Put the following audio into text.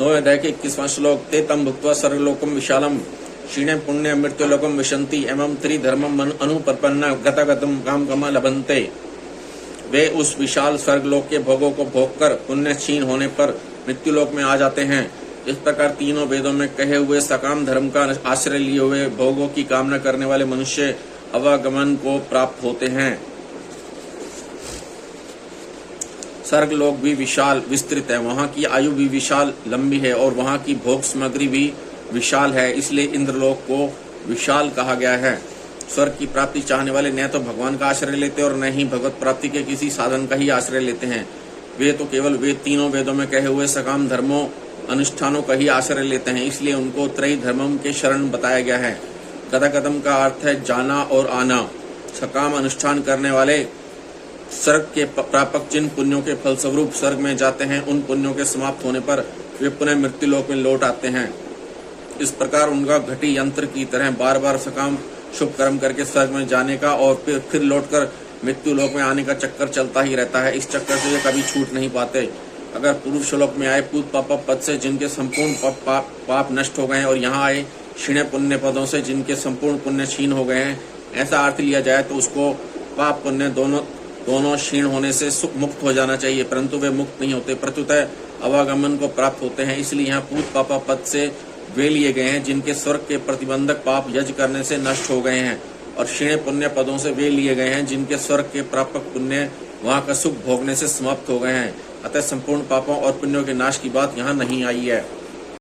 9वें अध्याय के 21वां श्लोक। ते तम भुक्त्वा स्वर्गलोकम विशालम क्षीणे पुण्य मृत्युलोकम विशन्ति एवं त्रिधर्मम अनुप्रपन्ना गतागतम काम कमा लभन्ते। वे उस विशाल स्वर्गलोक के भोगों को भोगकर पुण्य क्षीण होने पर मृत्युलोक में आ जाते हैं। इस प्रकार तीनों वेदों में कहे हुए सकाम धर्म का आश्रय लिए हुए भोगों की कामना करने वाले मनुष्य अवागमन को प्राप्त होते हैं। स्वर्गलोक भी विशाल विस्तृत है, वहाँ की आयु भी विशाल लंबी है और वहाँ की भोग सामग्री भी विशाल है, इसलिए इंद्रलोक को विशाल कहा गया है। स्वर्ग की प्राप्ति चाहने वाले न तो भगवान का आश्रय लेते और न ही भगवत प्राप्ति के किसी साधन का ही आश्रय लेते हैं। वे तो केवल वे तीनों वेदों में कहे हुए सकाम धर्मों अनुष्ठानों का ही आश्रय लेते हैं, इसलिए उनको त्रय धर्मम के शरण बताया गया है। गदागतम का अर्थ है जाना और आना। सकाम अनुष्ठान करने वाले स्वर्ग के प्रापक जिन पुण्यों के फलस्वरूप स्वर्ग में जाते हैं, उन पुण्यों के समाप्त होने पर वे पुनः मृत्युलोक में लौट आते हैं। इस प्रकार उनका घटी यंत्र की तरह बार बार सकाम शुभ कर्म करके स्वर्ग में जाने का और फिर लौटकर मृत्यु लोक में आने का चक्कर चलता ही रहता है। इस चक्कर से वे कभी छूट नहीं पाते। अगर पुरुष लोक में आए पूत पाप पद से जिनके संपूर्ण पाप नष्ट हो गए हैं और यहाँ आए क्षीण पुण्य पदों से जिनके संपूर्ण पुण्य क्षीण हो गए हैं, ऐसा अर्थ लिया जाए तो उसको पाप पुण्य दोनों क्षीण होने से मुक्त हो जाना चाहिए, परंतु वे मुक्त नहीं होते, प्रत्युतः अवागमन को प्राप्त होते हैं। इसलिए यहाँ पूत पाप पद से वे लिए गए हैं जिनके स्वर्ग के प्रतिबंधक पाप यज्ञ करने से नष्ट हो गए हैं, और क्षीण पुण्य पदों से वे लिए गए हैं जिनके स्वर्ग के प्रापक पुण्य वहाँ का सुख भोगने से समाप्त हो गए हैं। अतः संपूर्ण पापों और पुण्यों के नाश की बात यहाँ नहीं आई है।